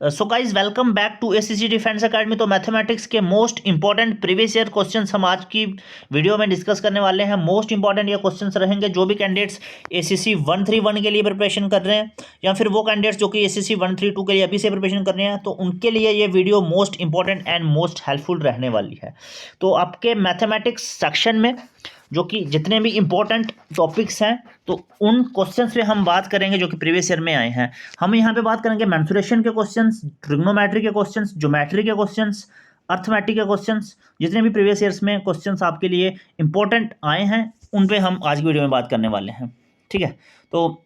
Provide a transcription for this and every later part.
So guys welcome back to ACC defence academy. तो mathematics के most important previous year questions हम आज की वीडियो में डिस्कस करने वाले हैं। मोस्ट इंपॉर्टेंट ये क्वेश्चंस रहेंगे जो भी कैंडिडेट्स एसीसी 131 के लिए प्रिपरेशन कर रहे हैं या फिर वो कैंडिडेट्स जो कि एसीसी 132 के लिए अभी से प्रिपरेशन कर रहे हैं, तो उनके लिए ये video most important and most helpful रहने वाली है। तो आपके मैथमेटिक्स सेक्शन में जो कि जितने भी इंपॉर्टेंट टॉपिक्स हैं तो उन क्वेश्चंस पे हम बात करेंगे जो कि प्रीवियस ईयर में आए हैं। हम यहाँ पे बात करेंगे मेंसुरेशन के क्वेश्चंस, ट्रिग्नोमेट्री के क्वेश्चंस, ज्योमेट्री के क्वेश्चंस, अर्थमेटिक के क्वेश्चंस, जितने भी प्रीवियस ईयर्स में क्वेश्चंस आपके लिए इंपॉर्टेंट आए हैं उन पे हम आज की वीडियो में बात करने वाले हैं। ठीक है, तो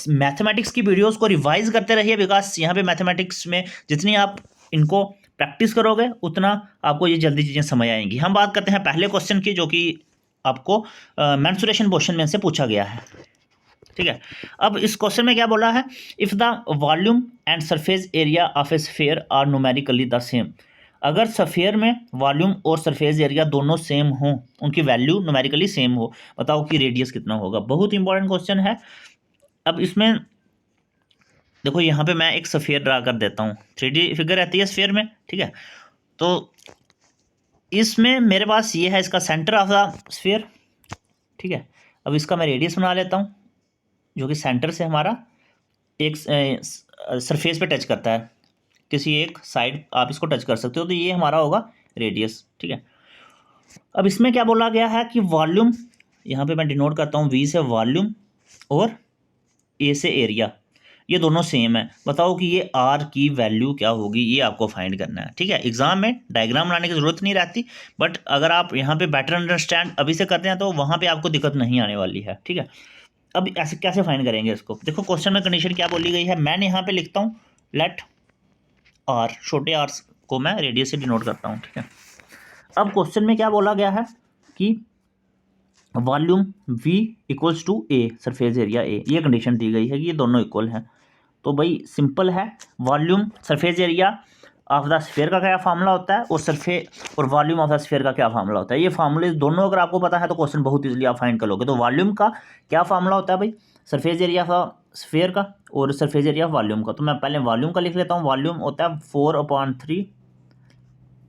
मैथमेटिक्स की वीडियोज़ को रिवाइज करते रहिए, बिकॉज यहाँ पे मैथमेटिक्स में जितनी आप इनको प्रैक्टिस करोगे उतना आपको ये जल्दी चीज़ें समझ आएंगी। हम बात करते हैं पहले क्वेश्चन की, जो कि आपको मेंसुरेशन क्वेश्चन में से पूछा गया है। ठीक है, अब इस क्वेश्चन में क्या बोला है, if the volume and surface area of a sphere are numerically the same. अगर स्फीयर में वॉल्यूम और सरफेस एरिया दोनों सेम हो, उनकी वैल्यू न्यूमेरिकली सेम हो, बताओ कि रेडियस कितना होगा। बहुत इंपॉर्टेंट क्वेश्चन है। अब इसमें देखो, यहाँ पे मैं एक स्फीयर ड्रा कर देता हूँ। 3D फिगर रहती है स्फीयर में। ठीक है, तो इसमें मेरे पास ये है इसका सेंटर ऑफ द स्फीयर। ठीक है, अब इसका मैं रेडियस बना लेता हूँ जो कि सेंटर से हमारा एक सरफेस पे टच करता है, किसी एक साइड आप इसको टच कर सकते हो, तो ये हमारा होगा रेडियस। ठीक है, अब इसमें क्या बोला गया है कि वॉल्यूम, यहाँ पे मैं डिनोट करता हूँ वी से वॉल्यूम और ए से एरिया, ये दोनों सेम है। बताओ कि ये आर की वैल्यू क्या होगी, ये आपको फाइंड करना है। ठीक है, एग्जाम में डायग्राम बनाने की जरूरत नहीं रहती, बट अगर आप यहाँ पे बेटर अंडरस्टैंड अभी से करते हैं तो वहाँ पे आपको दिक्कत नहीं आने वाली है। ठीक है, अब ऐसे कैसे फाइंड करेंगे इसको, देखो क्वेश्चन में कंडीशन क्या बोली गई है। मैंने यहाँ पे लिखता हूँ लेट आर, छोटे आर को मैं रेडियस से डिनोट करता हूँ। ठीक है, अब क्वेश्चन में क्या बोला गया है कि volume V equals to A, surface area A, ये कंडीशन दी गई है कि ये दोनों इक्वल हैं। तो भाई सिंपल है, volume surface area of the sphere का क्या फार्मूला होता है और वॉल्यूम ऑफ द स्फीयर का क्या फार्मूला होता है। ये फार्मूले दोनों अगर आपको पता है तो क्वेश्चन बहुत इजीली आप फाइंड कर लोगे। तो वॉल्यूम का क्या फार्मूला होता है भाई, सरफेस एरिया ऑफ स्फीयर का और सरफेस एरिया ऑफ वॉल्यूम का। तो मैं पहले वॉल्यूम का लिख लेता हूँ। वॉल्यूम होता है 4/3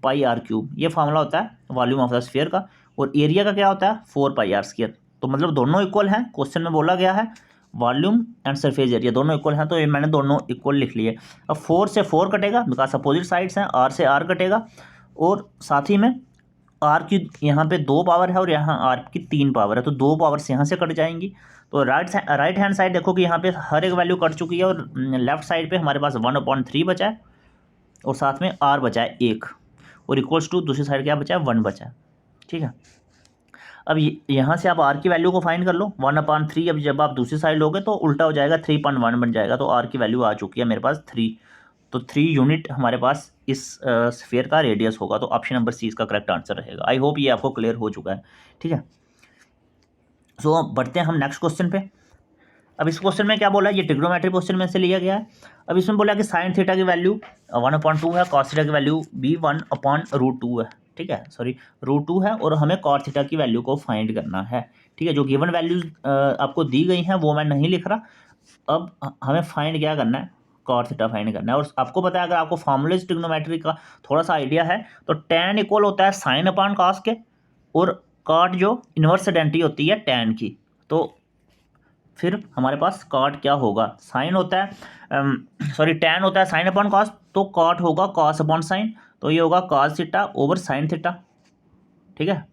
पाई आर क्यूब, ये फार्मूला होता है वॉल्यूम ऑफ द स्फीयर का। और एरिया का क्या होता है 4 पाई आर स्क्वायर। तो मतलब दोनों इक्वल हैं। क्वेश्चन में बोला गया है वॉल्यूम एंड सरफेस एरिया दोनों इक्वल हैं, तो ये मैंने दोनों इक्वल लिख लिए। अब 4 से 4 कटेगा बिकॉज अपोजिट साइड्स हैं, आर से आर कटेगा, और साथ ही में आर की यहाँ पे 2 पावर है और यहाँ आर की 3 पावर है, तो 2 पावर्स यहाँ से कट जाएंगी। तो राइट हैंड साइड देखो कि यहाँ पे हर एक वैल्यू कट चुकी है, और लेफ्ट साइड पे हमारे पास 1/3 बचा है और साथ में आर बचा है 1, और इक्वल्स टू दूसरी साइड क्या बचा है 1 बचा है। ठीक है, अब यहाँ से आप आर की वैल्यू को फाइंड कर लो 1/3। अब जब आप दूसरी साइड लोगे तो उल्टा हो जाएगा, 3.1 बन जाएगा। तो आर की वैल्यू आ चुकी है मेरे पास 3, तो 3 यूनिट हमारे पास इस स्फीयर का रेडियस होगा। तो ऑप्शन नंबर सी इसका करेक्ट आंसर रहेगा। आई होप ये आपको क्लियर हो चुका है। ठीक है, सो बढ़ते हैं हम नेक्स्ट क्वेश्चन पे। अब इस क्वेश्चन में क्या बोला है, ये ट्रिग्नोमेट्री क्वेश्चन में से लिया गया है। अब इसमें बोला कि साइन थीटा की वैल्यू 1/2 है, कॉस थीटा की वैल्यू भी 1/√2 है। ठीक है, सॉरी √2 है, और हमें कॉट थीटा की वैल्यू को फाइंड करना है। ठीक है, जो गिवन वैल्यूज आपको दी गई हैं वो मैं नहीं लिख रहा। अब हमें फाइंड क्या करना है, कॉट थीटा फाइंड करना है। और आपको पता है, अगर आपको फॉर्मूलेज ट्रिग्नोमेट्री का थोड़ा सा आइडिया है, तो tan इक्वल होता है साइन अपॉन कॉस के, और कॉट जो इनवर्स आइडेंटिटी होती है tan की। तो फिर हमारे पास कॉट क्या होगा, साइन होता है सॉरी tan होता है साइन अपॉन कॉस, तो कॉट होगा कॉस अपॉन साइन, तो ये होगा cos theta over sine theta. ठीक है,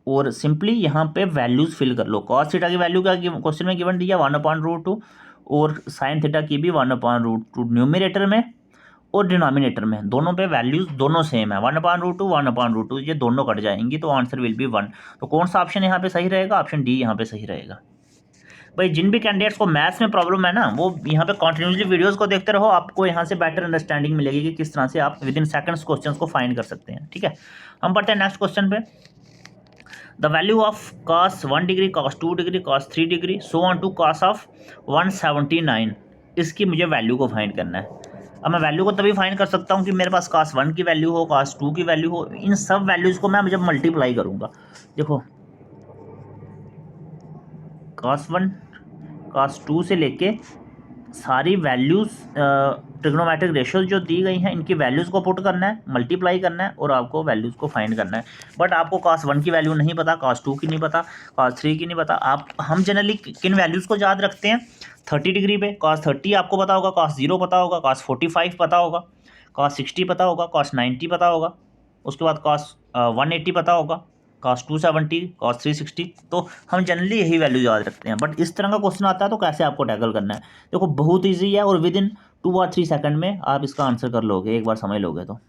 और सिंपली यहाँ पे वैल्यूज फिल कर लो। कॉस थीटा की वैल्यू का क्वेश्चन में गिवन दिया 1/√2, और साइन थीटा की भी 1/√2 न्यूमिनेटर में और डिनोमिनेटर में, दोनों पे वैल्यूज दोनों सेम है, 1/√2 1/√2, ये दोनों कट जाएंगी, तो आंसर विल बी 1। तो कौन सा ऑप्शन यहाँ पे सही रहेगा, ऑप्शन डी यहाँ पे सही रहेगा। भाई जिन भी कैंडिडेट्स को मैथ्स में प्रॉब्लम है ना, वो यहाँ पे कंटिन्यूसली वीडियोस को देखते रहो, आपको यहाँ से बेटर अंडरस्टैंडिंग मिलेगी कि किस तरह से आप विद इन सेकंड्स क्वेश्चंस को फाइंड कर सकते हैं। ठीक है, हम पढ़ते हैं नेक्स्ट क्वेश्चन पे। The value of cos 1 degree, cos 2 degree, cos 3 degree, so on to cos of 179, इसकी मुझे वैल्यू को फाइंड करना है। अब मैं वैल्यू को तभी फाइंड कर सकता हूँ कि मेरे पास cos 1 की वैल्यू हो, cos 2 की वैल्यू हो। इन सब वैल्यूज़ को मैं जब मल्टीप्लाई करूँगा, देखो cos 1 cos 2 से लेके सारी वैल्यूज़ ट्रिग्नोमेट्रिक रेशियोज जो दी गई हैं इनकी वैल्यूज़ को पुट करना है, मल्टीप्लाई करना है और आपको वैल्यूज़ को फाइंड करना है। बट आपको cos 1 की वैल्यू नहीं पता, cos 2 की नहीं पता, cos 3 की नहीं पता। हम जनरली किन वैल्यूज़ को याद रखते हैं? 30 डिग्री पे cos 30 आपको पता होगा, cos 0 पता होगा, cos 45 पता होगा, cos 60 पता होगा, cos 90 पता होगा, उसके बाद cos 180 पता होगा, cos 270, cos 360। तो हम जनरली यही वैल्यू याद रखते हैं। बट इस तरह का क्वेश्चन आता है तो कैसे आपको टैकल करना है? देखो बहुत ईजी है और विद इन 2 और 3 सेकंड में आप इसका आंसर कर लोगे, एक बार समझ लोगे तो।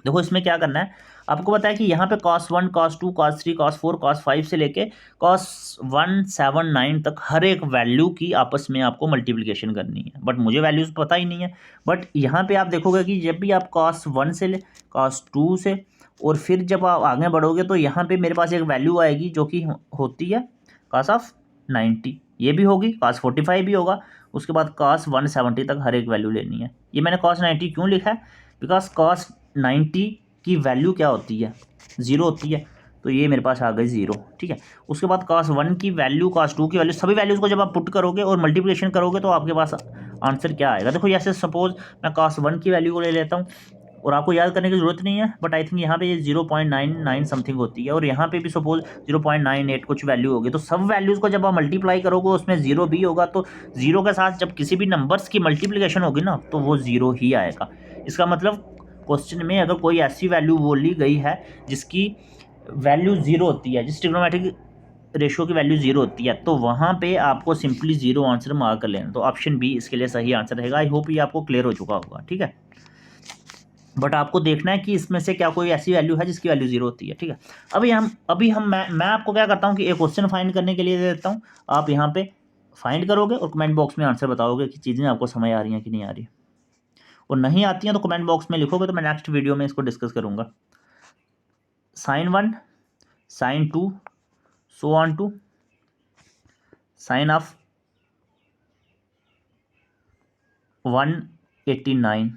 देखो इसमें क्या करना है, आपको पता है कि यहाँ पे cos 1, cos 2, cos 3, cos 4, cos 5 से लेके cos 1, 7, 9 तक हर एक वैल्यू की आपस में आपको मल्टीप्लिकेशन करनी है। बट मुझे वैल्यूज़ पता ही नहीं है। बट यहाँ पे आप देखोगे कि जब भी आप cos 1 से cos 2 से और फिर जब आप आगे बढ़ोगे तो यहाँ पे मेरे पास एक वैल्यू आएगी जो कि होती है cos ऑफ 90, ये भी होगी, cos 45 भी होगा, उसके बाद cos 170 तक हर एक वैल्यू लेनी है। ये मैंने cos 90 क्यों लिखा है? बिकॉज cos 90 की वैल्यू क्या होती है? 0 होती है, तो ये मेरे पास आ गई 0। ठीक है, उसके बाद cos 1 की वैल्यू, cos 2 की वैल्यू, सभी वैल्यूज़ को जब आप पुट करोगे और मल्टीप्लिकेशन करोगे तो आपके पास आंसर क्या आएगा? देखो जैसे सपोज मैं cos 1 की वैल्यू को ले लेता हूँ और आपको याद करने की ज़रूरत नहीं है, बट आई थिंक यहाँ पे ये 0.99 समथिंग होती है और यहाँ पे भी सपोज 0.98 कुछ वैल्यू होगी। तो सब वैल्यूज़ को जब आप मल्टीप्लाई करोगे उसमें 0 भी होगा, तो 0 के साथ जब किसी भी नंबर्स की मल्टीप्लिकेशन होगी ना तो वो 0 ही आएगा। इसका मतलब क्वेश्चन में अगर कोई ऐसी वैल्यू बोली गई है जिसकी वैल्यू 0 होती है, जिस ट्रिग्नोमेट्रिक रेशियो की वैल्यू 0 होती है, तो वहाँ पे आपको सिंपली 0 आंसर मार्क कर लेना। तो ऑप्शन बी इसके लिए सही आंसर रहेगा। आई होप ये आपको क्लियर हो चुका होगा। ठीक है, बट आपको देखना है कि इसमें से क्या कोई ऐसी वैल्यू है जिसकी वैल्यू 0 होती है। ठीक है, मैं आपको क्या करता हूँ कि एक क्वेश्चन फाइंड करने के लिए दे देता हूँ, आप यहाँ पे फाइंड करोगे और कमेंट बॉक्स में आंसर बताओगे कि चीज़ें आपको समझ आ रही हैं कि नहीं आ रही, और नहीं आती हैं तो कमेंट बॉक्स में लिखोगे तो मैं नेक्स्ट वीडियो में इसको डिस्कस करूँगा। sin 1, sin 2, so on to sin of 189।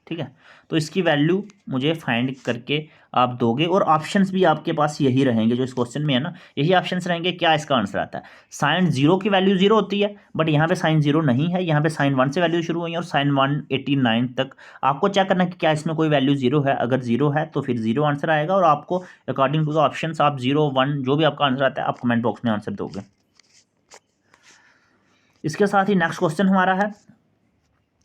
ठीक है, तो इसकी वैल्यू मुझे फाइंड करके आप दोगे और ऑप्शंस भी आपके पास यही रहेंगे जो इस क्वेश्चन में है ना, यही ऑप्शंस रहेंगे। क्या इसका आंसर आता है? साइन 0 की वैल्यू 0 होती है, बट यहाँ पे साइन 0 नहीं है, यहाँ पे साइन 1 से वैल्यू शुरू हुई है और साइन 189 तक। आपको चेक करना है कि क्या इसमें कोई वैल्यू 0 है। अगर 0 है तो फिर 0 आंसर आएगा और आपको अकॉर्डिंग टू द ऑप्शन आप 0, 1 जो भी आपका आंसर आता है आप कमेंट बॉक्स में आंसर दोगे। इसके साथ ही नेक्स्ट क्वेश्चन हमारा है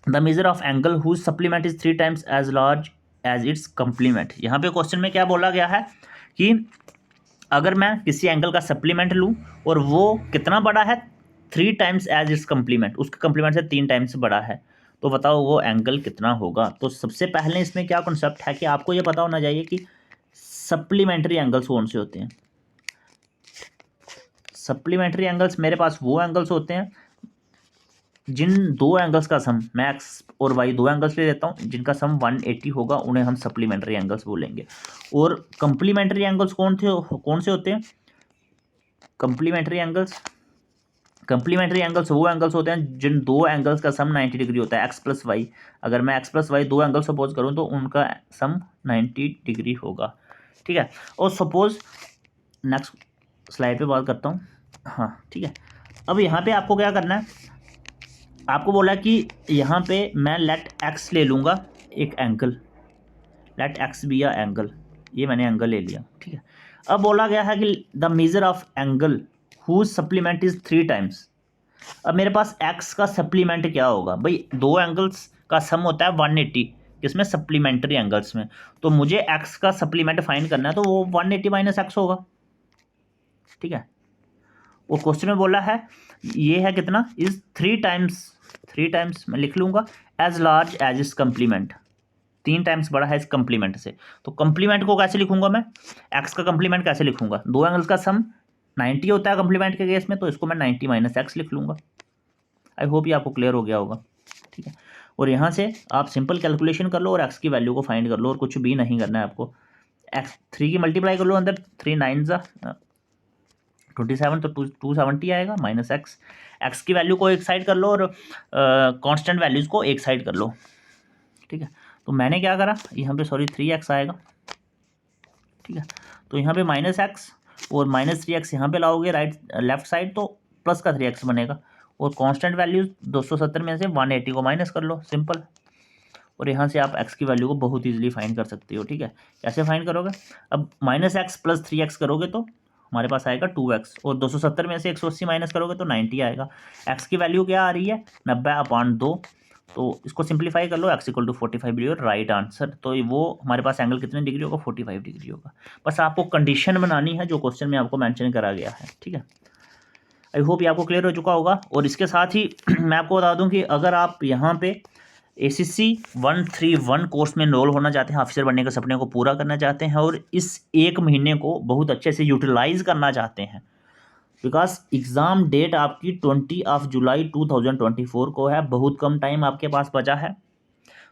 the measure of angle whose supplement is 3 times as large as its complement. यहाँ पे क्वेश्चन में क्या बोला गया है कि अगर मैं किसी एंगल का सप्लीमेंट लूँ और वो कितना बड़ा है? 3 टाइम्स एज इट्स कंप्लीमेंट, उसके कंप्लीमेंट से 3 टाइम्स बड़ा है, तो बताओ वो एंगल कितना होगा? तो सबसे पहले इसमें क्या कॉन्सेप्ट है कि आपको ये पता होना चाहिए कि सप्लीमेंट्री एंगल्स कौन से होते हैं। सप्लीमेंट्री एंगल्स मेरे पास वो एंगल्स होते हैं जिन दो एंगल्स का सम, मैं एक्स और वाई दो एंगल्स ले लेता हूँ, जिनका सम 180 होगा, उन्हें हम सप्लीमेंट्री एंगल्स बोलेंगे। और कंप्लीमेंट्री एंगल्स कौन से होते हैं? कंप्लीमेंट्री एंगल्स वो एंगल्स होते हैं जिन दो एंगल्स का सम 90 डिग्री होता है, एक्स प्लस वाई। अगर मैं एक्स प्लस वाई दो एंगल सपोज करूँ तो उनका सम 90 डिग्री होगा। ठीक है, और सपोज नेक्स्ट स्लाइड पे बात करता हूँ। हाँ ठीक है, अब यहाँ पे आपको क्या करना है, आपको बोला कि यहाँ पे मैं लेट एक्स ले लूँगा एक angle, let X be a angle, ये मैंने एंगल ले लिया। ठीक है, अब बोला गया है कि the measure of angle whose supplement is 3 times. अब मेरे पास एक्स का सप्लीमेंट क्या होगा? भाई दो एंगल्स का सम होता है 180, किसमें? सप्लीमेंट्री एंगल्स में। तो मुझे एक्स का सप्लीमेंट फाइंड करना है तो वो 180 माइनस एक्स होगा। ठीक है, वो क्वेश्चन में बोला है ये है कितना? इज 3 टाइम्स मैं लिख लूँगा एज लार्ज एज इस कंप्लीमेंट, 3 टाइम्स बड़ा है इस कंप्लीमेंट से। तो कंप्लीमेंट को कैसे लिखूंगा मैं? एक्स का कंप्लीमेंट कैसे लिखूंगा? दो एंगल्स का सम 90 होता है कंप्लीमेंट के केस में, तो इसको मैं 90 माइनस एक्स लिख लूँगा। आई होप ये आपको क्लियर हो गया होगा। ठीक है, और यहाँ से आप सिंपल कैलकुलेशन कर लो और एक्स की वैल्यू को फाइंड कर लो और कुछ भी नहीं करना है आपको। एक्स 3 की मल्टीप्लाई कर लो, अंदर 3 9 27, तो 270 आएगा माइनस एक्स। एक्स की वैल्यू को एक साइड कर लो और कांस्टेंट वैल्यूज़ को एक साइड कर लो। ठीक है, तो मैंने क्या करा, यहाँ पे सॉरी 3x आएगा। ठीक है, तो यहाँ पे माइनस एक्स और माइनस 3x यहाँ पे लाओगे राइट लेफ्ट साइड, तो प्लस का 3x बनेगा। और कांस्टेंट वैल्यू 270 में से 180 को माइनस कर लो, सिंपल। और यहाँ से आप x की वैल्यू को बहुत ईजिली फाइंड कर सकते हो, ठीक है। कैसे फाइंड करोगे, अब -x + 3x करोगे तो हमारे पास आएगा 2x, और 270 में से 180 माइनस करोगे तो 90 आएगा। x की वैल्यू क्या आ रही है, 90/2, तो इसको सिंप्लीफाई कर लो, x = 45 डिग्री, और राइट आंसर। तो वो हमारे पास एंगल कितने डिग्री होगा, 45 डिग्री होगा। बस आपको कंडीशन बनानी है जो क्वेश्चन में आपको मेंशन करा गया है, ठीक है। आई होप ये आपको क्लियर हो चुका होगा। और इसके साथ ही मैं आपको बता दूं कि अगर आप यहाँ पे ACC 131 कोर्स में एनरोल होना चाहते हैं, ऑफिसर बनने के सपने को पूरा करना चाहते हैं, और इस एक महीने को बहुत अच्छे से यूटिलाइज करना चाहते हैं, बिकॉज एग्ज़ाम डेट आपकी 20 जुलाई 2024 को है, बहुत कम टाइम आपके पास बचा है।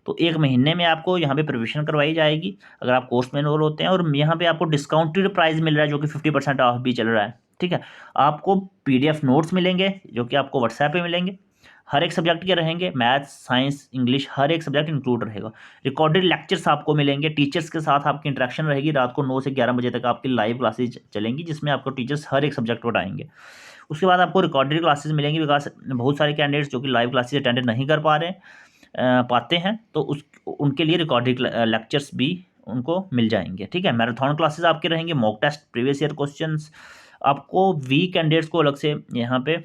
तो एक महीने में आपको यहाँ पे प्रिपरेशन करवाई जाएगी अगर आप कोर्स में एनरोल होते हैं, और यहाँ पे आपको डिस्काउंटेड प्राइस मिल रहा है जो कि 50% ऑफ भी चल रहा है, ठीक है। आपको PDF नोट्स मिलेंगे जो कि आपको व्हाट्सएप पे मिलेंगे, हर एक सब्जेक्ट के रहेंगे, मैथ्स, साइंस, इंग्लिश, हर एक सब्जेक्ट इंक्लूड रहेगा। रिकॉर्डेड लेक्चर्स आपको मिलेंगे, टीचर्स के साथ आपकी इंटरेक्शन रहेगी, रात को 9 से 11 बजे तक आपकी लाइव क्लासेज चलेंगी जिसमें आपको टीचर्स हर एक सब्जेक्ट पढ़ाएंगे। उसके बाद आपको रिकॉर्डेड क्लासेस मिलेंगी, बिकॉज बहुत सारे कैंडिडेट्स जो कि लाइव क्लासेज अटेंड नहीं कर पा रहे पाते हैं, तो उनके लिए रिकॉर्डेड लेक्चर्स भी उनको मिल जाएंगे, ठीक है। मैराथन क्लासेस आपके रहेंगे, mock test, previous year questions, आपको वीक कैंडिडेट्स को अलग से यहाँ पे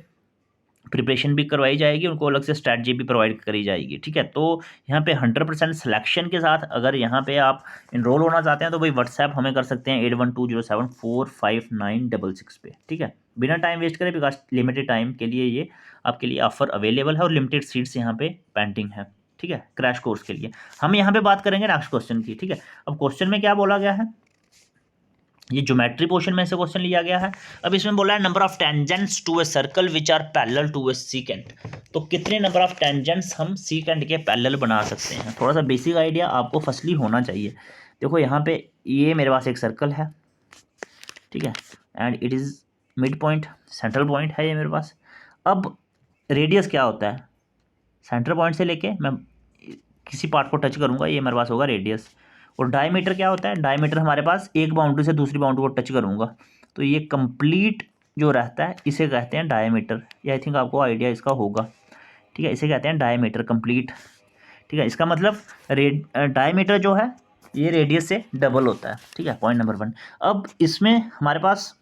प्रिपरेशन भी करवाई जाएगी, उनको अलग से स्ट्रैटेजी भी प्रोवाइड करी जाएगी, ठीक है। तो यहाँ पे 100% सिलेक्शन के साथ अगर यहाँ पे आप इनरोल होना चाहते हैं तो भाई व्हाट्सएप हमें कर सकते हैं 8120745966 पे, ठीक है। बिना टाइम वेस्ट करें, बिकॉज लिमिटेड टाइम के लिए ये आपके लिए ऑफर अवेलेबल है और लिमिटेड सीट्स यहाँ पे पेंडिंग है, ठीक है, क्रैश कोर्स के लिए। हम यहाँ पे बात करेंगे नेक्स्ट क्वेश्चन की, ठीक है। अब क्वेश्चन में क्या बोला गया है, ये ज्योमेट्री पोर्शन में से क्वेश्चन लिया गया है। अब इसमें बोला है number of tangents to a circle which are parallel to a secant. तो कितने नंबर ऑफ टेंजेंट्स हम सीकेंट के पैरेलल बना सकते हैं, थोड़ा सा बेसिक आइडिया आपको फर्स्टली होना चाहिए। देखो यहाँ पे ये मेरे पास एक सर्कल है, ठीक है, and it is mid point, central point है ये मेरे पास। अब रेडियस क्या होता है, सेंटर पॉइंट से लेके मैं किसी पार्ट को टच करूँगा, ये मेरे पास होगा रेडियस। और डायमीटर क्या होता है, डायमीटर हमारे पास एक बाउंड्री से दूसरी बाउंड्री को टच करूँगा तो ये कंप्लीट जो रहता है इसे कहते हैं डायमीटर। ये आई थिंक आपको आइडिया इसका होगा, ठीक है, इसे कहते हैं डायमीटर कंप्लीट, ठीक है। इसका मतलब डायमीटर जो है ये रेडियस से डबल होता है, ठीक है, पॉइंट नंबर 1। अब इसमें हमारे पास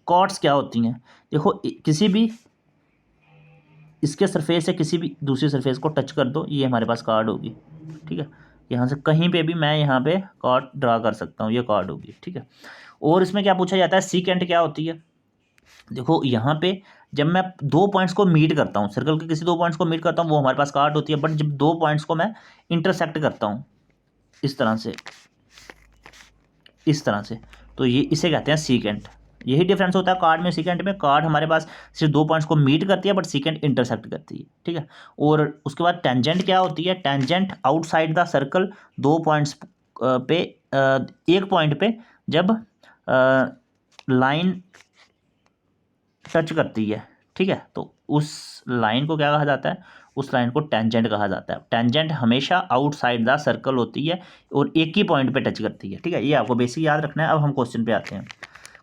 कॉर्ड्स क्या होती हैं, देखो किसी भी इसके सरफेस से किसी भी दूसरी सरफेस को टच कर दो, ये हमारे पास कार्ड होगी, ठीक है। यहाँ से कहीं पे भी मैं यहाँ पे कार्ड ड्रा कर सकता हूँ, ये कार्ड होगी, ठीक है। और इसमें क्या पूछा जाता है, सीकेंट क्या होती है। देखो यहाँ पे जब मैं दो पॉइंट्स को मीट करता हूँ, सर्कल के किसी दो पॉइंट्स को मीट करता हूँ वो हमारे पास कार्ड होती है, बट जब दो पॉइंट्स को मैं इंटरसेक्ट करता हूँ इस तरह से, इस तरह से, तो ये इसे कहते हैं सीकेंट। यही डिफरेंस होता है कार्ड में सीकेंट में, कार्ड हमारे पास सिर्फ दो पॉइंट्स को मीट करती है बट सीकेंट इंटरसेक्ट करती है, ठीक है। और उसके बाद टेंजेंट क्या होती है, टेंजेंट आउटसाइड द सर्कल, दो पॉइंट्स पे एक पॉइंट पे जब लाइन टच करती है, ठीक है, तो उस लाइन को क्या कहा जाता है, उस लाइन को टेंजेंट कहा जाता है। टेंजेंट हमेशा आउटसाइड द सर्कल होती है और एक ही पॉइंट पे टच करती है, ठीक है, ये आपको बेसिक याद रखना है। अब हम क्वेश्चन पे आते हैं।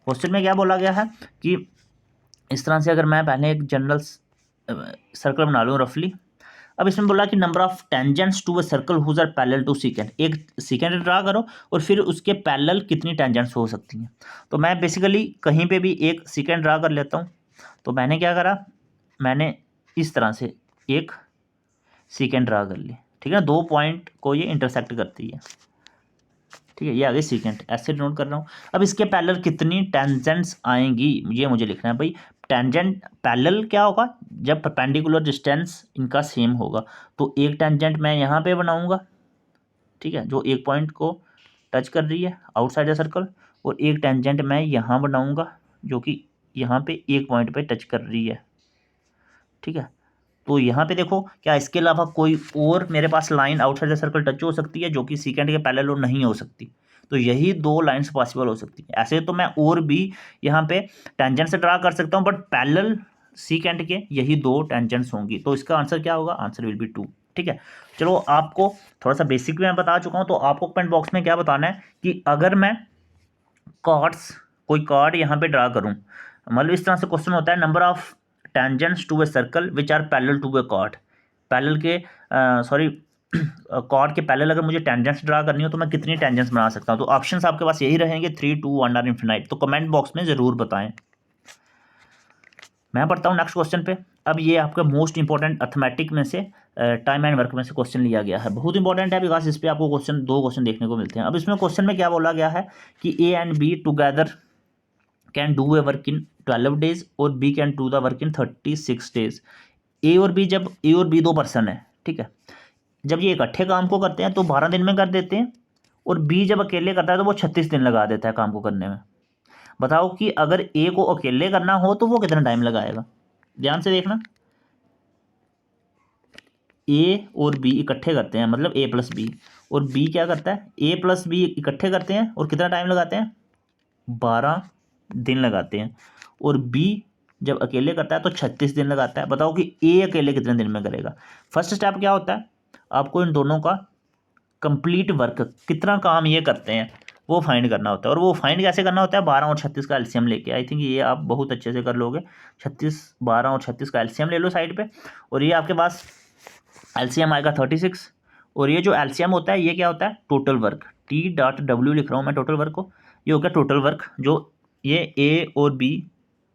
क्वेश्चन में क्या बोला गया है कि इस तरह से अगर मैं पहले एक जनरल सर्कल बना लूँ रफली। अब इसमें बोला कि number of tangents to a circle whose are parallel to secant, एक सीकेंट ड्रा करो और फिर उसके पैरेलल कितनी टेंजेंट्स हो सकती हैं। तो मैं बेसिकली कहीं पे भी एक सीकेंट ड्रा कर लेता हूँ। तो मैंने क्या करा, मैंने इस तरह से एक सीकेंट ड्रा कर ली, ठीक है, दो पॉइंट को ये इंटरसेक्ट करती है, ठीक है, ये आ गई सीकेंट, ऐसे नोट कर रहा हूँ। अब इसके पैरेलल कितनी टेंजेंट्स आएंगी ये मुझे लिखना है भाई। टेंजेंट पैरेलल क्या होगा, जब परपेंडिकुलर डिस्टेंस इनका सेम होगा। तो एक टेंजेंट मैं यहाँ पे बनाऊंगा, ठीक है, जो एक पॉइंट को टच कर रही है आउटसाइड द सर्कल, और एक टेंजेंट मैं यहाँ बनाऊंगा जो कि यहाँ पे एक पॉइंट पे टच कर रही है, ठीक है। तो यहाँ पे देखो क्या इसके अलावा कोई और मेरे पास line outside the circle touch हो सकती है जो कि सीकेंट के पैरेलल और नहीं हो सकती। तो यही दो लाइंस पॉसिबल हो सकती है। ऐसे तो मैं और भी यहाँ पे टेंजेंट से ड्रा कर सकता हूँ, बट पैरेलल सीकेंट के यही दो टेंजेंट्स होंगी। तो इसका आंसर क्या होगा, आंसर विल बी 2, ठीक है। चलो आपको थोड़ा सा बेसिक भी मैं बता चुका हूँ, तो आपको कमेंट बॉक्स में क्या बताना है कि अगर मैं कार्ड्स कोई कार्ड यहाँ पे ड्रा करूँ, मतलब इस तरह से क्वेश्चन होता है number of tangents to a circle which are parallel to a chord. Parallel के कॉर्ड के पैरेलल अगर मुझे टेंजेंट्स ड्रा करनी हो तो मैं कितनी टेंजेंट्स बना सकता हूँ? तो ऑप्शंस आपके पास यही रहेंगे 3, 2, 1 और इन्फिनाइट। तो कमेंट बॉक्स में ज़रूर बताएं। मैं पढ़ता हूँ नेक्स्ट क्वेश्चन पे। अब ये आपका मोस्ट इंपॉर्टेंट अर्थमेटिक में से टाइम एंड वर्क में से क्वेश्चन लिया गया है। बहुत इंपॉर्टेंट है बिकॉज इस पर आपको दो क्वेश्चन देखने को मिलते हैं। अब इसमें क्वेश्चन में क्या बोला गया है कि A and B together can do a work in 12 days और B can do the work in 36 days. A और बी, जब ए और बी दो पर्सन है, ठीक है, जब ये इकट्ठे काम को करते हैं तो 12 दिन में कर देते हैं, और बी जब अकेले करता है तो वो 36 दिन लगा देता है काम को करने में। बताओ कि अगर ए को अकेले करना हो तो वो कितना टाइम लगाएगा? ध्यान से देखना। ए और बी इकट्ठे करते हैं, मतलब ए प्लस बी, और बी क्या करता है, ए प्लस बी इकट्ठे करते हैं और कितना टाइम लगाते हैं? 12 दिन लगाते हैं। और बी जब अकेले करता है तो 36 दिन लगाता है। बताओ कि ए अकेले कितने दिन में करेगा? फर्स्ट स्टेप क्या होता है, आपको इन दोनों का कंप्लीट वर्क, कितना काम ये करते हैं, वो फाइंड करना होता है। और वो फाइंड कैसे करना होता है? 12 और 36 का एलसीएम लेके। आई थिंक ये आप बहुत अच्छे से कर लोगे। 12 और 36 का एलसीएम ले लो साइड पे, और ये आपके पास एलसीएम आएगा 36। और ये जो एलसीएम होता है ये क्या होता है? Total work. T.W लिख रहा हूँ मैं टोटल वर्क को। ये हो गया टोटल वर्क जो ये ए और बी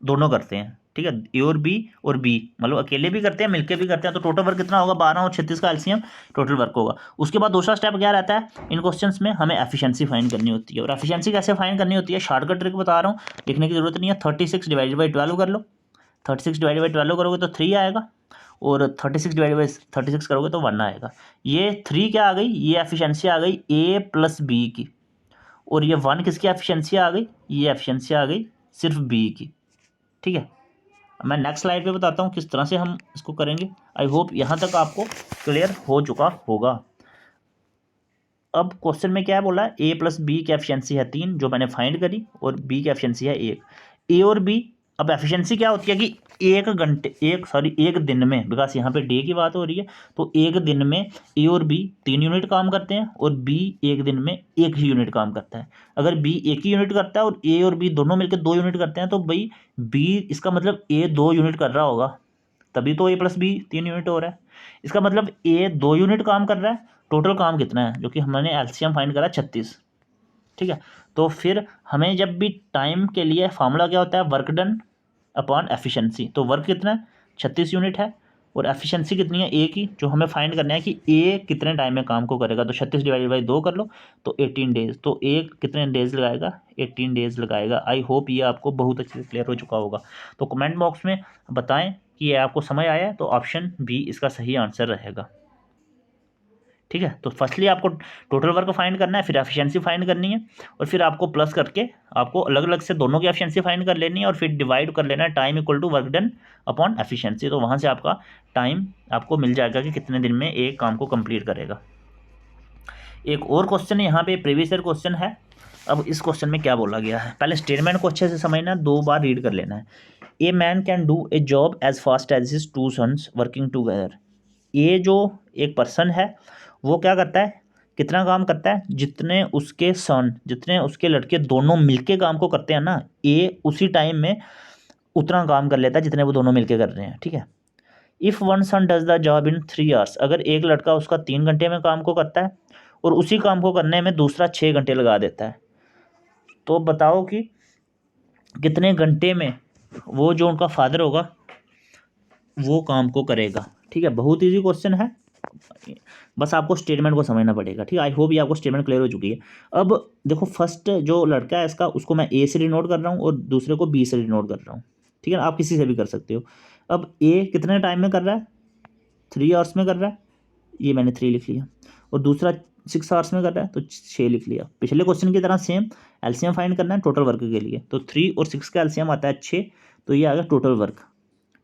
दोनों करते हैं, ठीक है। ए और बी मतलब अकेले भी करते हैं, मिलके भी करते हैं। तो टोटल वर्क कितना होगा? 12 और 36 का एलसीएम टोटल वर्क होगा। उसके बाद दूसरा स्टेप क्या रहता है इन क्वेश्चंस में? हमें एफिशिएंसी फाइंड करनी होती है। और एफिशिएंसी कैसे फाइंड करनी होती है? शॉर्टकट ट्रिक बता रहा हूँ, लिखने की जरूरत नहीं है। 36 डिवाइडेड बाई 12 कर लो। 36 डिवाइडेड बाई 12 करोगे तो 3 आएगा, और 36 डिवाइडेड बाई 36 करोगे तो 1 आएगा। ये 3 क्या आ गई? ये एफिशिएंसी आ गई ए प्लस बी की। और ये 1 किसकी एफिशिएंसी आ गई? ये एफिशिएंसी आ गई सिर्फ बी की, ठीक है। मैं नेक्स्ट स्लाइड पे बताता हूँ किस तरह से हम इसको करेंगे। आई होप यहाँ तक आपको क्लियर हो चुका होगा। अब क्वेश्चन में क्या है बोला है? ए प्लस बी की एफिशिएंसी है 3 जो मैंने फाइंड करी, और बी की एफिशिएंसी है 1। ए और बी, अब एफिशिएंसी क्या होती है कि एक दिन में, बिकॉज यहाँ पे डे की बात हो रही है, तो एक दिन में ए और बी 3 यूनिट काम करते हैं, और बी एक दिन में 1 ही यूनिट काम करता है। अगर बी 1 ही यूनिट करता है और ए और बी दोनों मिलकर 2 यूनिट करते हैं, तो भाई बी, इसका मतलब ए 2 यूनिट कर रहा होगा, तभी तो ए प्लस बी 3 यूनिट हो रहा है। इसका मतलब ए 2 यूनिट काम कर रहा है। टोटल काम कितना है? जो कि हमने एलसीएम फाइंड करा 36, ठीक है। तो फिर हमें जब भी टाइम के लिए फार्मूला क्या होता है? Work done upon efficiency. तो वर्क कितना है? 36 यूनिट है, और एफिशिएंसी कितनी है? ए की, जो हमें फाइंड करना है कि ए कितने टाइम में काम को करेगा। तो 36 डिवाइडेड बाई 2 कर लो, तो 18 डेज। तो ए कितने डेज लगाएगा? 18 डेज लगाएगा। आई होप ये आपको बहुत अच्छे से क्लियर हो चुका होगा। तो कमेंट बॉक्स में बताएं कि ये आपको समझ आया है। तो ऑप्शन बी इसका सही आंसर रहेगा, ठीक है। तो फर्स्टली आपको टोटल वर्क फाइंड करना है, फिर एफिशिएंसी फाइंड करनी है, और फिर आपको प्लस करके आपको अलग अलग से दोनों की एफिशिएंसी फाइंड कर लेनी है, और फिर डिवाइड कर लेना है time equal to work done upon efficiency. तो वहाँ से आपका टाइम आपको मिल जाएगा कि कितने दिन में एक काम को कंप्लीट करेगा। एक और क्वेश्चन यहाँ पे प्रीवियस ईयर क्वेश्चन है। अब इस क्वेश्चन में क्या बोला गया है, पहले स्टेटमेंट को अच्छे से समझना, 2 बार रीड कर लेना है। A man can do a job as fast as his 2 sons working together. ये जो एक पर्सन है वो क्या करता है? कितना काम करता है? जितने उसके सन, जितने उसके लड़के दोनों मिलके काम को करते हैं ना, ए उसी टाइम में उतना काम कर लेता है जितने वो दोनों मिलके कर रहे हैं, ठीक है। If one son does the job in 3 hours, अगर एक लड़का उसका 3 घंटे में काम को करता है और उसी काम को करने में दूसरा 6 घंटे लगा देता है, तो बताओ कि कितने घंटे में वो जो उनका फादर होगा वो काम को करेगा, ठीक है। बहुत ईजी क्वेश्चन है, बस आपको स्टेटमेंट को समझना पड़ेगा, ठीक है। आई होप ये आपको स्टेटमेंट क्लियर हो चुकी है। अब देखो फर्स्ट जो लड़का है इसका, उसको मैं ए से डिनोट कर रहा हूँ और दूसरे को बी से डिनोट कर रहा हूँ, ठीक है ना। आप किसी से भी कर सकते हो। अब ए कितने टाइम में कर रहा है? 3 आवर्स में कर रहा है, ये मैंने 3 लिख लिया। और दूसरा 6 आवर्स में कर रहा है तो 6 लिख लिया। पिछले क्वेश्चन की तरह सेम एलसीएम फाइंड करना है टोटल वर्क के लिए, तो 3 और 6 का एलसीएम आता है 6, तो ये आ गया टोटल वर्क,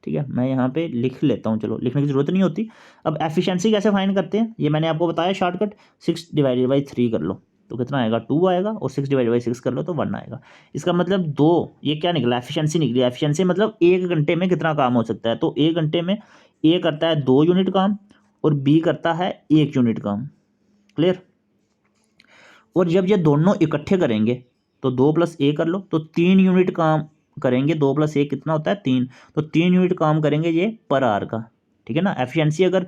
ठीक है। मैं यहाँ पे लिख लेता हूँ, चलो लिखने की जरूरत नहीं होती। अब एफिशिएंसी कैसे फाइंड करते हैं ये मैंने आपको बताया शॉर्टकट, 6 डिवाइडेड बाई 3 कर लो तो कितना आएगा? 2 आएगा, और 6 डिवाइडेड बाई 6 कर लो तो 1 आएगा। इसका मतलब 2, ये क्या निकला? एफिशिएंसी निकली। एफिशिएंसी मतलब 1 घंटे में कितना काम हो सकता है। तो 1 घंटे में ए करता है 2 यूनिट काम और बी करता है 1 यूनिट काम, क्लियर। और जब ये दोनों इकट्ठे करेंगे तो 2 + 1 कर लो तो 3 यूनिट काम करेंगे 2 + 1 कितना होता है 3, तो 3 यूनिट काम करेंगे ये पर आवर का, ठीक है ना। एफिशिएंसी अगर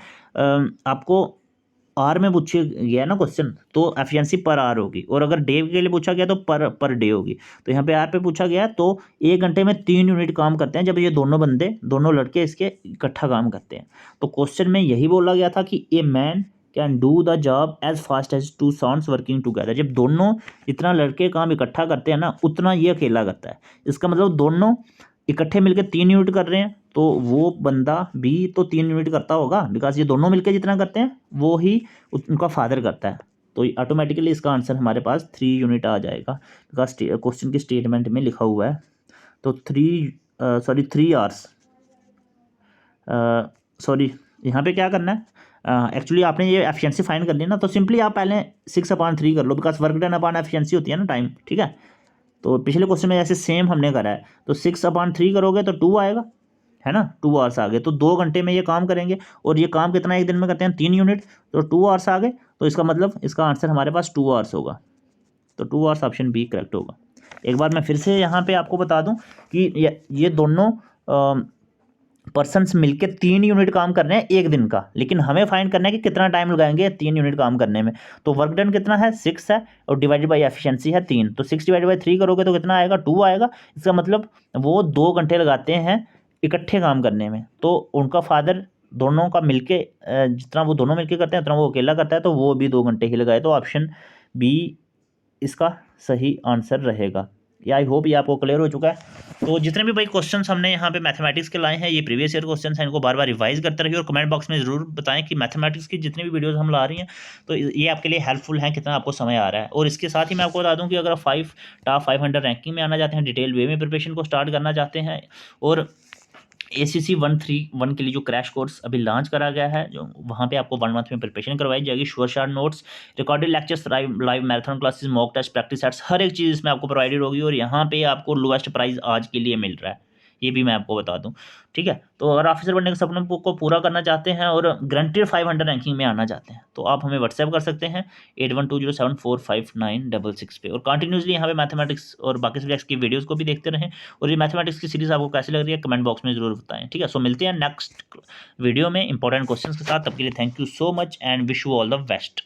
आपको आर में पूछे गया ना क्वेश्चन तो एफिशिएंसी पर आवर होगी, और अगर डे के लिए पूछा गया तो पर डे होगी। तो यहाँ पे आर पे पूछा गया तो 1 घंटे में 3 यूनिट काम करते हैं जब ये दोनों लड़के इसके इकट्ठा काम करते हैं। तो क्वेश्चन में यही बोला गया था कि a man can do the job as fast as 2 sons working together. जब दोनों जितना लड़के काम इकट्ठा करते हैं ना उतना ये अकेला करता है। इसका मतलब दोनों इकट्ठे मिलकर 3 यूनिट कर रहे हैं तो वो बंदा भी तो 3 यूनिट करता होगा, बिकॉज ये दोनों मिलकर जितना करते हैं वो ही उनका फादर करता है। तो ऑटोमेटिकली इसका आंसर हमारे पास 3 यूनिट आ जाएगा, बिकॉज क्वेश्चन की स्टेटमेंट में लिखा हुआ है। तो 3 आवर्स, सॉरी यहाँ पे क्या करना है, एक्चुअली आपने ये एफिशिएंसी फाइंड कर ली ना, तो सिंपली आप पहले 6/3 कर लो, because work done upon efficiency होती है ना टाइम, ठीक है। तो पिछले क्वेश्चन में जैसे सेम हमने करा है, तो 6/3 करोगे तो 2 आएगा, है ना, 2 आवर्स आ गए। तो 2 घंटे में ये काम करेंगे, और ये काम कितना एक दिन में करते हैं 3 यूनिट, तो 2 आवर्स आ गए। तो इसका मतलब इसका आंसर हमारे पास 2 आवर्स होगा। तो 2 आवर्स ऑप्शन बी करेक्ट होगा। एक बार मैं फिर से यहाँ पे आपको बता दूँ कि ये दोनों पर्सन्स मिलके 3 यूनिट काम कर रहे हैं एक दिन का, लेकिन हमें फाइंड करना है कि कितना टाइम लगाएंगे 3 यूनिट काम करने में। तो वर्क डन कितना है 6 है, और डिवाइडेड बाई एफिशिएंसी है 3, तो 6/3 करोगे तो कितना आएगा 2 आएगा। इसका मतलब वो 2 घंटे लगाते हैं इकट्ठे काम करने में, तो उनका फादर दोनों का मिलके जितना वो दोनों मिलके करते हैं उतना वो अकेला करता है, तो वो भी 2 घंटे ही लगाए। तो ऑप्शन बी इसका सही आंसर रहेगा। ये आई होप ये आपको क्लियर हो चुका है। तो जितने भी भाई क्वेश्चंस हमने यहाँ पे मैथमेटिक्स के लाए हैं, ये प्रीवियस ईयर क्वेश्चंस हैं, इनको बार बार रिवाइज करते रहिए, और कमेंट बॉक्स में ज़रूर बताएं कि मैथमेटिक्स की जितनी भी वीडियोस हम ला रही हैं तो ये आपके लिए हेल्पफुल हैं, कितना आपको समय आ रहा है। और इसके साथ ही मैं आपको बता दूँ कि अगर आप टॉप 500 रैंकिंग में आना चाहते हैं, डिटेल वे में प्रिपरेशन को स्टार्ट करना चाहते हैं, और ACC 131 के लिए जो क्रैश कोर्स अभी लॉन्च करा गया है, जो वहाँ पे आपको 1 मंथ में प्रिपरेशन करवाई जाएगी, sure short notes, recorded lectures, live marathon classes, mock test, practice sets, हर एक चीज़ इसमें आपको प्रोवाइडेड होगी, और यहाँ पे आपको लोएस्ट प्राइस आज के लिए मिल रहा है, ये भी मैं आपको बता दूं, ठीक है। तो अगर ऑफिसर बनने के सपने को पूरा करना चाहते हैं और ग्रंटेड 500 रैंकिंग में आना चाहते हैं, तो आप हमें व्हाट्सएप कर सकते हैं 8120745966 पे, और कंटिन्यूसली यहाँ पे मैथमेटिक्स और बाकी सब्जेक्ट्स की वीडियोस को भी देखते रहें। और ये मैथमेटिक्स की सीरीज आपको कैसी लग रही है कमेंट बॉक्स में जरूर बताएं, ठीक है। सो मिलते हैं नेक्स्ट वीडियो में इंपॉर्टेंट क्वेश्चन के साथ, तब के लिए thank you so much and wish you all the best.